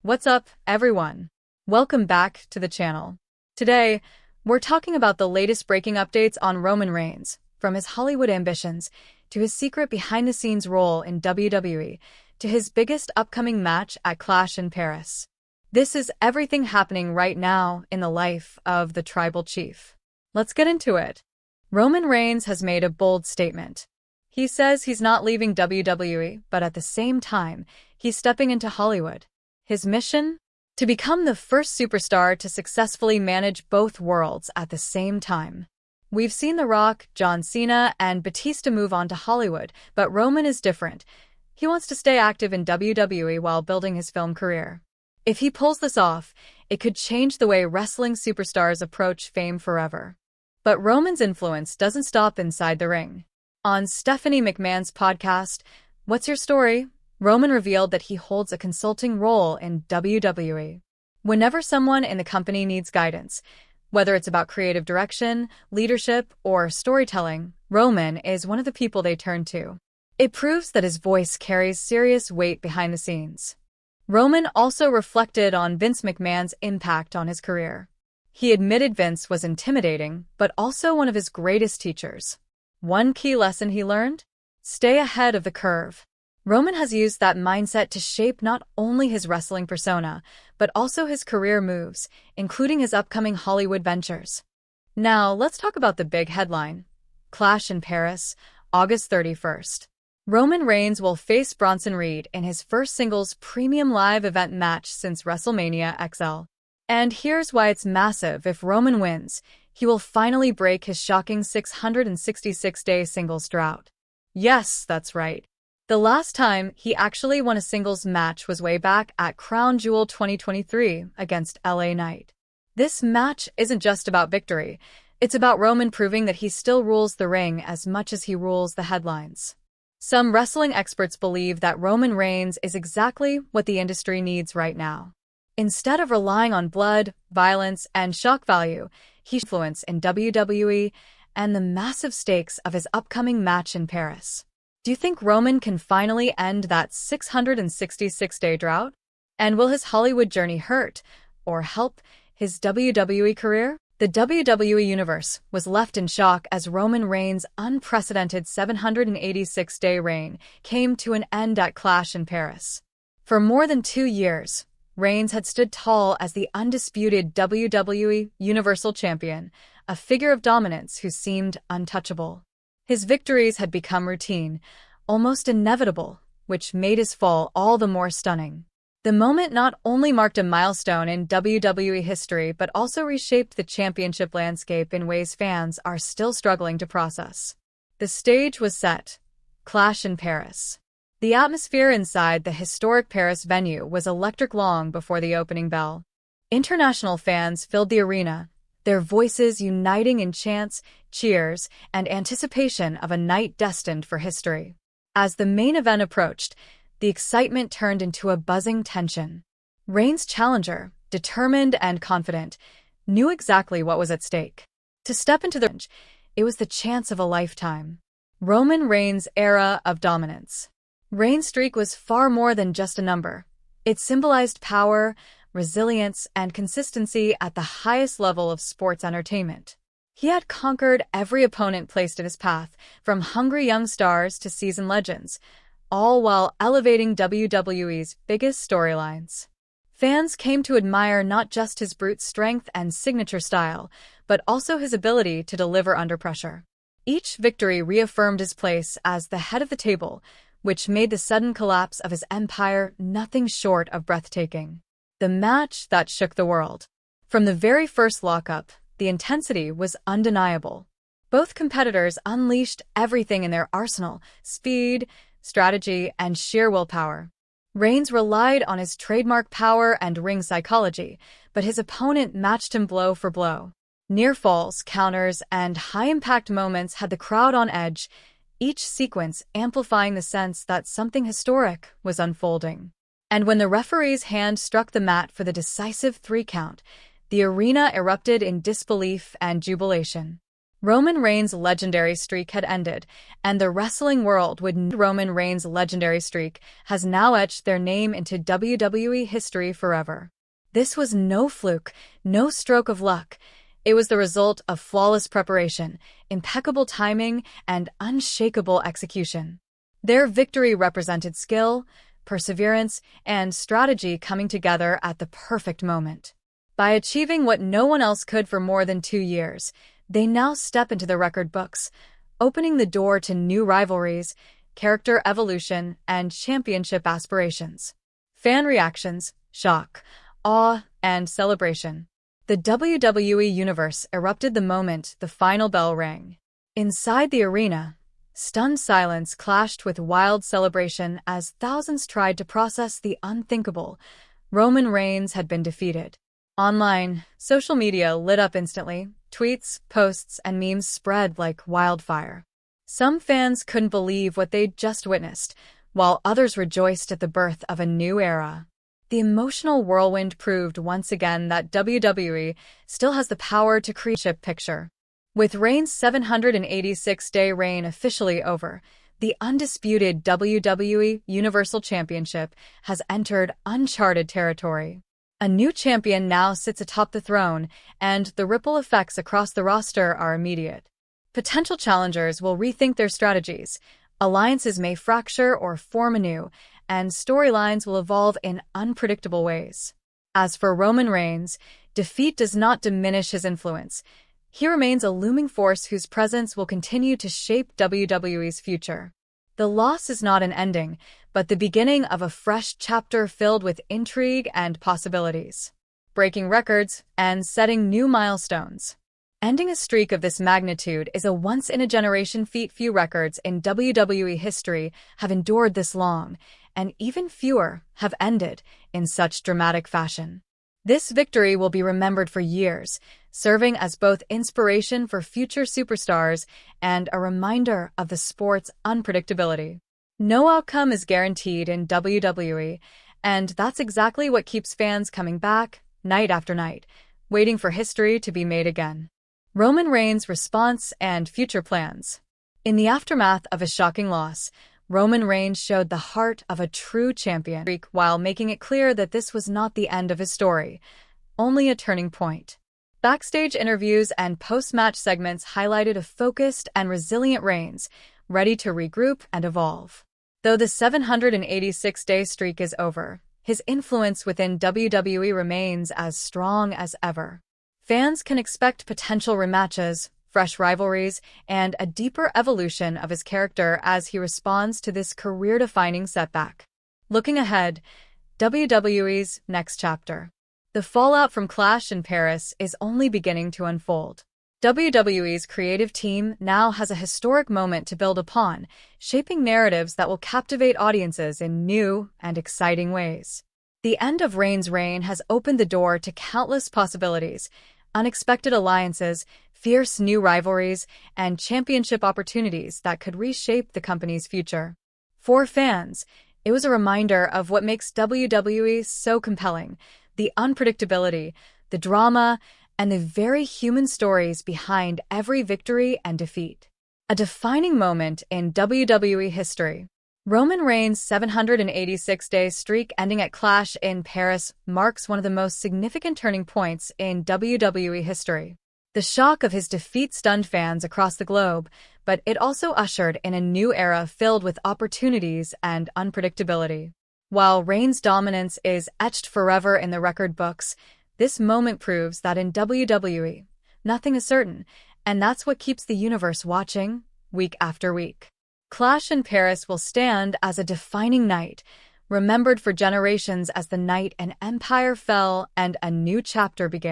What's up, everyone? Welcome back to the channel. Today, we're talking about the latest breaking updates on Roman Reigns, from his Hollywood ambitions, to his secret behind-the-scenes role in WWE, to his biggest upcoming match at Clash in Paris. This is everything happening right now in the life of the Tribal Chief. Let's get into it. Roman Reigns has made a bold statement. He says he's not leaving WWE, but at the same time, he's stepping into Hollywood. His mission? To become the first superstar to successfully manage both worlds at the same time. We've seen The Rock, John Cena, and Batista move on to Hollywood, but Roman is different. He wants to stay active in WWE while building his film career. If he pulls this off, it could change the way wrestling superstars approach fame forever. But Roman's influence doesn't stop inside the ring. On Stephanie McMahon's podcast, What's Your Story?, Roman revealed that he holds a consulting role in WWE. Whenever someone in the company needs guidance, whether it's about creative direction, leadership, or storytelling, Roman is one of the people they turn to. It proves that his voice carries serious weight behind the scenes. Roman also reflected on Vince McMahon's impact on his career. He admitted Vince was intimidating, but also one of his greatest teachers. One key lesson he learned? Stay ahead of the curve. Roman has used that mindset to shape not only his wrestling persona, but also his career moves, including his upcoming Hollywood ventures. Now, let's talk about the big headline. Clash in Paris, August 31st. Roman Reigns will face Bronson Reed in his first singles premium live event match since WrestleMania XL. And here's why it's massive. If Roman wins, he will finally break his shocking 666-day singles drought. Yes, that's right. The last time he actually won a singles match was way back at Crown Jewel 2023 against LA Knight. This match isn't just about victory. It's about Roman proving that he still rules the ring as much as he rules the headlines. Some wrestling experts believe that Roman Reigns is exactly what the industry needs right now. Instead of relying on blood, violence, and shock value, he's influence in WWE and the massive stakes of his upcoming match in Paris. Do you think Roman can finally end that 666-day drought? And will his Hollywood journey hurt or help his WWE career? The WWE Universe was left in shock as Roman Reigns' unprecedented 786-day reign came to an end at Clash in Paris. For more than 2 years, Reigns had stood tall as the undisputed WWE Universal Champion, a figure of dominance who seemed untouchable. His victories had become routine, almost inevitable, which made his fall all the more stunning. The moment not only marked a milestone in WWE history but also reshaped the championship landscape in ways fans are still struggling to process. The stage was set. Clash in Paris. The atmosphere inside the historic Paris venue was electric long before the opening bell. International fans filled the arena, their voices uniting in chants, cheers, and anticipation of a night destined for history. As the main event approached, the excitement turned into a buzzing tension. Reigns' challenger, determined and confident, knew exactly what was at stake. To step into the ring, it was the chance of a lifetime. Roman Reigns' era of dominance. Reigns' streak was far more than just a number. It symbolized power, resilience, and consistency at the highest level of sports entertainment. He had conquered every opponent placed in his path, from hungry young stars to seasoned legends, all while elevating WWE's biggest storylines. Fans came to admire not just his brute strength and signature style, but also his ability to deliver under pressure. Each victory reaffirmed his place as the head of the table, which made the sudden collapse of his empire nothing short of breathtaking. The match that shook the world. From the very first lockup, the intensity was undeniable. Both competitors unleashed everything in their arsenal: speed, strategy, and sheer willpower. Reigns relied on his trademark power and ring psychology, but his opponent matched him blow for blow. Near falls, counters, and high-impact moments had the crowd on edge, each sequence amplifying the sense that something historic was unfolding. And when the referee's hand struck the mat for the decisive 3 count, the arena erupted in disbelief and jubilation. Roman Reigns' legendary streak had ended, and the wrestling world would know Roman Reigns' legendary streak has now etched their name into WWE history forever. This was no fluke, no stroke of luck. It was the result of flawless preparation, impeccable timing, and unshakable execution. Their victory represented skill, perseverance, and strategy coming together at the perfect moment. By achieving what no one else could for more than 2 years, they now step into the record books, opening the door to new rivalries, character evolution, and championship aspirations. Fan reactions, shock, awe, and celebration. The WWE Universe erupted the moment the final bell rang. Inside the arena, stunned silence clashed with wild celebration as thousands tried to process the unthinkable. Roman Reigns had been defeated. Online, social media lit up instantly. Tweets, posts, and memes spread like wildfire. Some fans couldn't believe what they'd just witnessed, while others rejoiced at the birth of a new era. The emotional whirlwind proved once again that WWE still has the power to create a picture. With Reigns' 786-day reign officially over, the undisputed WWE Universal Championship has entered uncharted territory. A new champion now sits atop the throne, and the ripple effects across the roster are immediate. Potential challengers will rethink their strategies, alliances may fracture or form anew, and storylines will evolve in unpredictable ways. As for Roman Reigns, defeat does not diminish his influence. He remains a looming force whose presence will continue to shape WWE's future. The loss is not an ending, but the beginning of a fresh chapter filled with intrigue and possibilities. Breaking records and setting new milestones. Ending a streak of this magnitude is a once-in-a-generation feat. Few records in WWE history have endured this long, and even fewer have ended in such dramatic fashion. This victory will be remembered for years, serving as both inspiration for future superstars and a reminder of the sport's unpredictability. No outcome is guaranteed in WWE, and that's exactly what keeps fans coming back, night after night, waiting for history to be made again. Roman Reigns' response and future plans. In the aftermath of a shocking loss, Roman Reigns showed the heart of a true champion while making it clear that this was not the end of his story, only a turning point. Backstage interviews and post-match segments highlighted a focused and resilient Reigns, ready to regroup and evolve. Though the 786-day streak is over, his influence within WWE remains as strong as ever. Fans can expect potential rematches, fresh rivalries, and a deeper evolution of his character as he responds to this career-defining setback. Looking ahead, WWE's next chapter. The fallout from Clash in Paris is only beginning to unfold. WWE's creative team now has a historic moment to build upon, shaping narratives that will captivate audiences in new and exciting ways. The end of Reigns' reign has opened the door to countless possibilities, unexpected alliances, fierce new rivalries, and championship opportunities that could reshape the company's future. For fans, it was a reminder of what makes WWE so compelling: the unpredictability, the drama, and the very human stories behind every victory and defeat. A defining moment in WWE history. Roman Reigns' 786-day streak ending at Clash in Paris marks one of the most significant turning points in WWE history. The shock of his defeat stunned fans across the globe, but it also ushered in a new era filled with opportunities and unpredictability. While Reigns' dominance is etched forever in the record books, this moment proves that in WWE, nothing is certain, and that's what keeps the universe watching, week after week. Clash in Paris will stand as a defining night, remembered for generations as the night an empire fell and a new chapter began.